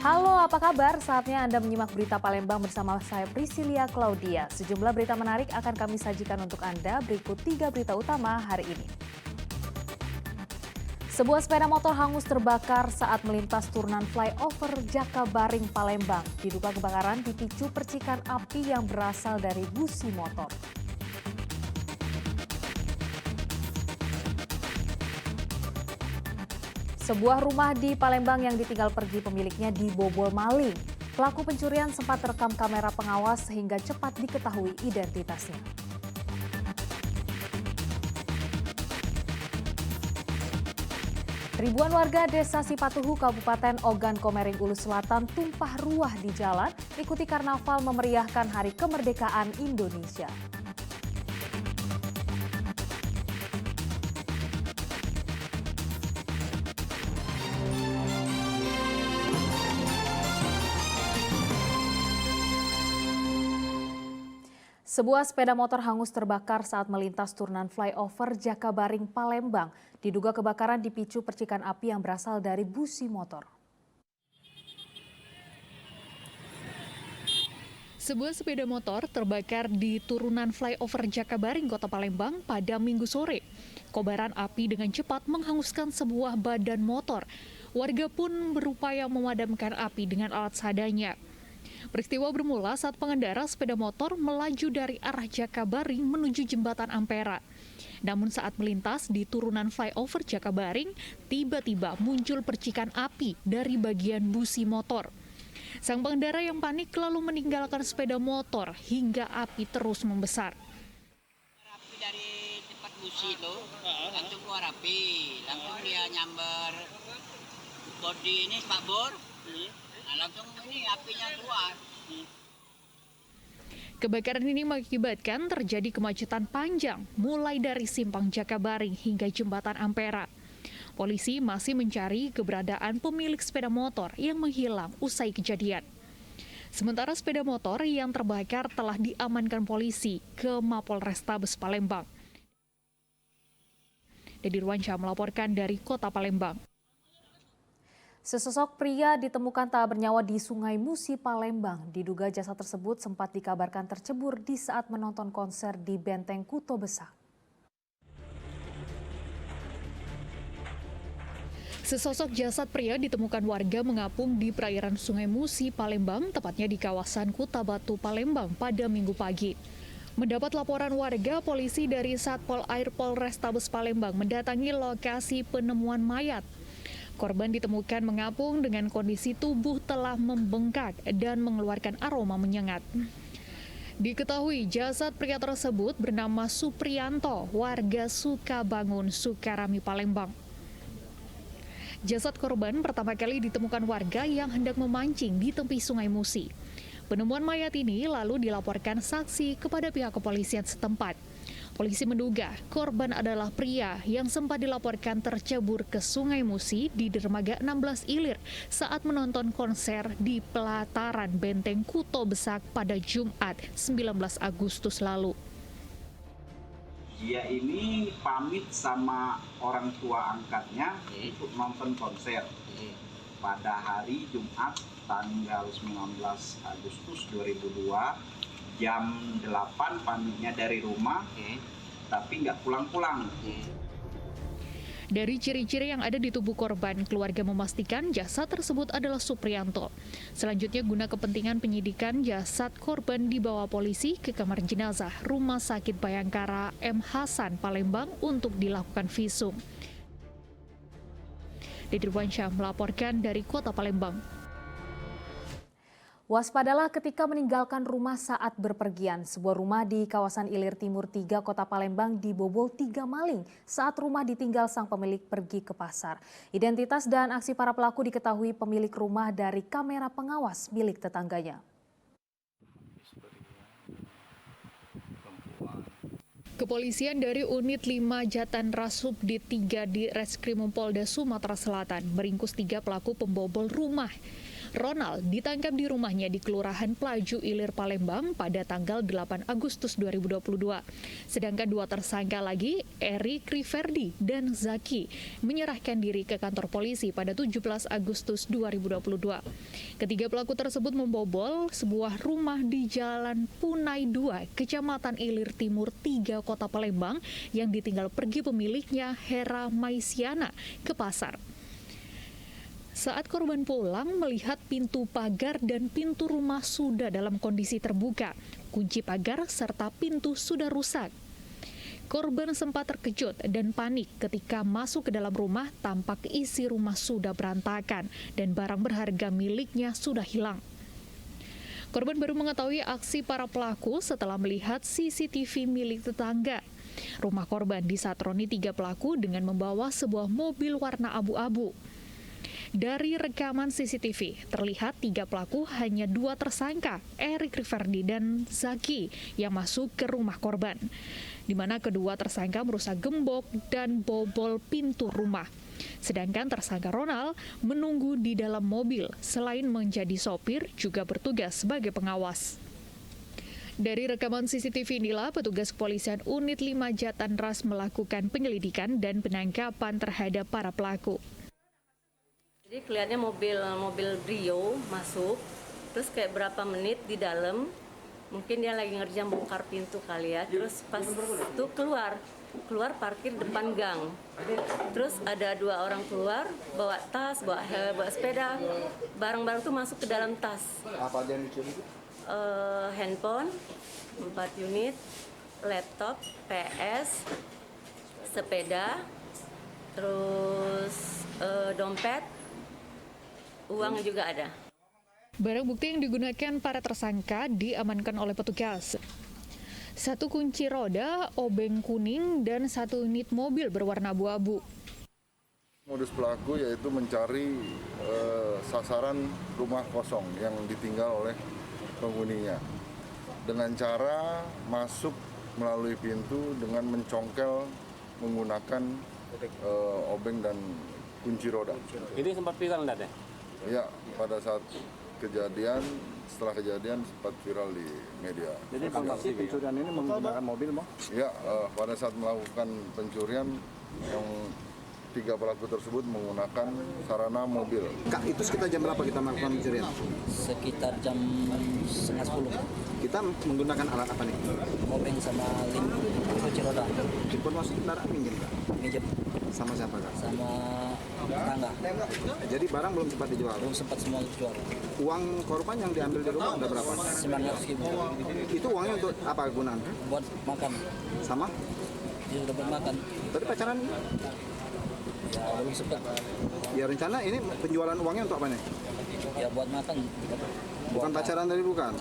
Halo, apa kabar? Saatnya Anda menyimak berita Palembang bersama saya Priscilia Claudia. Sejumlah berita menarik akan kami sajikan untuk Anda. Berikut 3 berita utama hari ini. Sebuah sepeda motor hangus terbakar saat melintas turunan flyover Jakabaring, Palembang. Diduga kebakaran dipicu percikan api yang berasal dari busi motor. Sebuah rumah di Palembang yang ditinggal pergi pemiliknya dibobol maling. Pelaku pencurian sempat terekam kamera pengawas sehingga cepat diketahui identitasnya. Ribuan warga desa Sipatuhu, Kabupaten Ogan Komering Ulu Selatan tumpah ruah di jalan ikuti karnaval memeriahkan Hari Kemerdekaan Indonesia. Sebuah sepeda motor hangus terbakar saat melintas turunan flyover Jakabaring, Palembang. Diduga kebakaran dipicu percikan api yang berasal dari busi motor. Sebuah sepeda motor terbakar di turunan flyover Jakabaring, Kota Palembang pada Minggu sore. Kobaran api dengan cepat menghanguskan sebuah badan motor. Warga pun berupaya memadamkan api dengan alat seadanya. Peristiwa bermula saat pengendara sepeda motor melaju dari arah Jakabaring menuju Jembatan Ampera. Namun saat melintas di turunan flyover Jakabaring, tiba-tiba muncul percikan api dari bagian busi motor. Sang pengendara yang panik lalu meninggalkan sepeda motor hingga api terus membesar. Api dari tempat busi itu, langsung keluar api, langsung dia nyamber bodi ini spakbor. Nah, langsung ini apinya keluar. Kebakaran ini mengakibatkan terjadi kemacetan panjang mulai dari simpang Jakabaring hingga Jembatan Ampera. Polisi masih mencari keberadaan pemilik sepeda motor yang menghilang usai kejadian. Sementara sepeda motor yang terbakar telah diamankan polisi ke Mapolrestabes Palembang. Dedi Ruansyah melaporkan dari Kota Palembang. Sesosok pria ditemukan tak bernyawa di Sungai Musi, Palembang. Diduga jasad tersebut sempat dikabarkan tercebur di saat menonton konser di Benteng Kuto Besak. Sesosok jasad pria ditemukan warga mengapung di perairan Sungai Musi, Palembang, tepatnya di kawasan Kuta Batu, Palembang pada Minggu pagi. Mendapat laporan warga, polisi dari Satpol Air Polrestabes Palembang mendatangi lokasi penemuan mayat. Korban ditemukan mengapung dengan kondisi tubuh telah membengkak dan mengeluarkan aroma menyengat. Diketahui jasad pria tersebut bernama Suprianto, warga Sukabangun, Sukarami, Palembang. Jasad korban pertama kali ditemukan warga yang hendak memancing di tepi Sungai Musi. Penemuan mayat ini lalu dilaporkan saksi kepada pihak kepolisian setempat. Polisi menduga korban adalah pria yang sempat dilaporkan tercebur ke Sungai Musi di dermaga 16 Ilir saat menonton konser di pelataran Benteng Kuto Besak pada Jumat 19 Agustus lalu. Dia ini pamit sama orang tua angkatnya untuk nonton konser pada hari Jumat tanggal 19 Agustus 2002 jam 8 pamitnya dari rumah, tapi nggak pulang-pulang. Dari ciri-ciri yang ada di tubuh korban, keluarga memastikan jasad tersebut adalah Suprianto. Selanjutnya, guna kepentingan penyidikan, jasad korban dibawa polisi ke kamar jenazah Rumah Sakit Bayangkara M. Hasan, Palembang untuk dilakukan visum. Dedi Ruansyah melaporkan dari Kota Palembang. Waspadalah ketika meninggalkan rumah saat berpergian. Sebuah rumah di kawasan Ilir Timur 3 Kota Palembang dibobol 3 maling saat rumah ditinggal sang pemilik pergi ke pasar. Identitas dan aksi para pelaku diketahui pemilik rumah dari kamera pengawas milik tetangganya. Kepolisian dari Unit 5 Jatan Rasubdit 3 di Reskrimum Polda Sumatera Selatan meringkus 3 pelaku pembobol rumah. Ronald ditangkap di rumahnya di Kelurahan Pelaju Ilir, Palembang pada tanggal 8 Agustus 2022. Sedangkan dua tersangka lagi, Erik Riverdi dan Zaki, menyerahkan diri ke kantor polisi pada 17 Agustus 2022. Ketiga pelaku tersebut membobol sebuah rumah di Jalan Punai 2, Kecamatan Ilir Timur 3, Kota Palembang yang ditinggal pergi pemiliknya, Hera Maisiana, ke pasar. Saat korban pulang, melihat pintu pagar dan pintu rumah sudah dalam kondisi terbuka. Kunci pagar serta pintu sudah rusak. Korban sempat terkejut dan panik ketika masuk ke dalam rumah, tampak isi rumah sudah berantakan dan barang berharga miliknya sudah hilang. Korban baru mengetahui aksi para pelaku setelah melihat CCTV milik tetangga. Rumah korban disatroni 3 pelaku dengan membawa sebuah mobil warna abu-abu. Dari rekaman CCTV, terlihat 3 pelaku hanya 2 tersangka, Erik Riverdi dan Zaki, yang masuk ke rumah korban, di mana kedua tersangka merusak gembok dan bobol pintu rumah. Sedangkan tersangka Ronald menunggu di dalam mobil, selain menjadi sopir, juga bertugas sebagai pengawas. Dari rekaman CCTV inilah petugas kepolisian Unit 5 Jatanras melakukan penyelidikan dan penangkapan terhadap para pelaku. Jadi kelihatannya mobil Brio masuk, terus kayak berapa menit di dalam, mungkin dia lagi ngerjain bongkar pintu kali ya, terus pas itu keluar parkir depan gang. Terus ada 2 orang keluar, bawa tas, bawa sepeda, barang-barang tuh masuk ke dalam tas. Apa aja yang dicuri? Handphone 4 unit, laptop, PS, sepeda, terus dompet, uang juga ada. Barang bukti yang digunakan para tersangka diamankan oleh petugas. 1 kunci roda, obeng kuning, dan 1 unit mobil berwarna abu-abu. Modus pelaku yaitu mencari sasaran rumah kosong yang ditinggal oleh penghuninya dengan cara masuk melalui pintu dengan mencongkel menggunakan obeng dan kunci roda. Ini sempat viral enggak deh? Ya, pada saat setelah kejadian sempat viral di media. Jadi pencurian ini menggunakan mobil, Bang? Ya, pada saat melakukan pencurian yang 3 pelaku tersebut menggunakan sarana mobil. Kak, itu sekitar jam berapa kita melakukan pencurian? Sekitar jam 9:30. Kita menggunakan alat apa nih? Obeng sama kunci roda. Informasi kendaraan minjem, Kak? Minjem Sama siapa, Kak? sama tetangga. Jadi barang belum sempat dijual? Belum sempat semua dijual. Uang korban yang diambil di rumah udah berapa? 900.000. Itu uangnya untuk apa gunaan? Buat makan. Sama? Dia udah buat makan. Tadi pacaran? Ya belum sempat. Ya rencana ini penjualan uangnya untuk apa nih? Ya buat makan. Bukan pacaran tadi, bukan?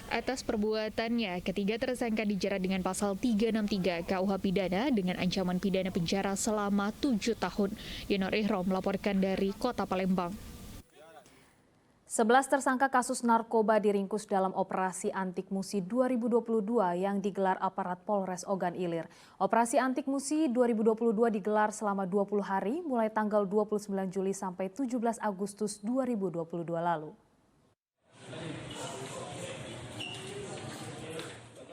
Atas perbuatannya, ketiga tersangka dijerat dengan pasal 363 KUH Pidana dengan ancaman pidana penjara selama 7 tahun. Yonor Ihrom melaporkan dari Kota Palembang. 11 tersangka kasus narkoba diringkus dalam operasi Antik Musi 2022 yang digelar aparat Polres Ogan Ilir. Operasi Antik Musi 2022 digelar selama 20 hari mulai tanggal 29 Juli sampai 17 Agustus 2022 lalu.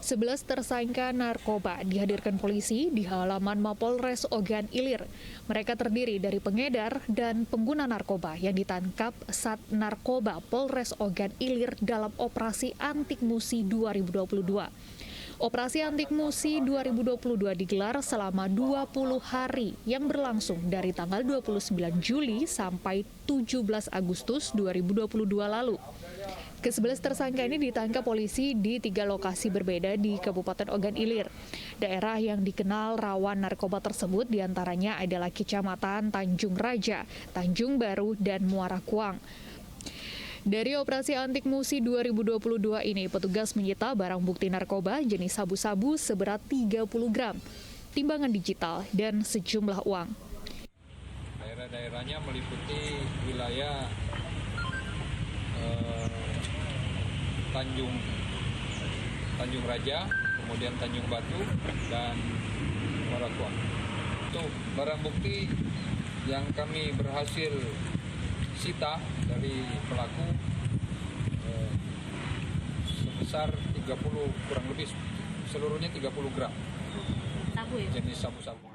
11 tersangka narkoba dihadirkan polisi di halaman Mapolres Ogan Ilir. Mereka terdiri dari pengedar dan pengguna narkoba yang ditangkap Sat Narkoba Polres Ogan Ilir dalam operasi Antik Musi 2022. Operasi Antik Musi 2022 digelar selama 20 hari yang berlangsung dari tanggal 29 Juli sampai 17 Agustus 2022 lalu. Ke-11 tersangka ini ditangkap polisi di 3 lokasi berbeda di Kabupaten Ogan Ilir. Daerah yang dikenal rawan narkoba tersebut diantaranya adalah Kecamatan Tanjung Raja, Tanjung Baru, dan Muara Kuang. Dari operasi Antik Musi 2022 ini, petugas menyita barang bukti narkoba jenis sabu-sabu seberat 30 gram, timbangan digital, dan sejumlah uang. Daerah-daerahnya meliputi wilayah Tanjung Raja, kemudian Tanjung Batu, dan Muara Kuang. Untuk barang bukti yang kami berhasil disita dari pelaku sebesar 30 kurang lebih seluruhnya 30 gram jenis sabu-sabu.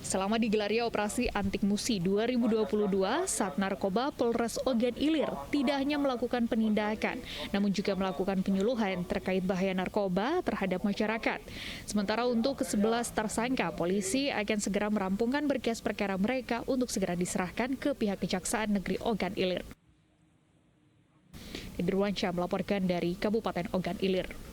Selama digelarnya operasi Antik Musi 2022, Sat Narkoba Polres Ogan Ilir tidak hanya melakukan penindakan, namun juga melakukan penyuluhan terkait bahaya narkoba terhadap masyarakat. Sementara untuk ke-11 tersangka, polisi akan segera merampungkan berkas perkara mereka untuk segera diserahkan ke pihak Kejaksaan Negeri Ogan Ilir. Indriwansyah melaporkan dari Kabupaten Ogan Ilir.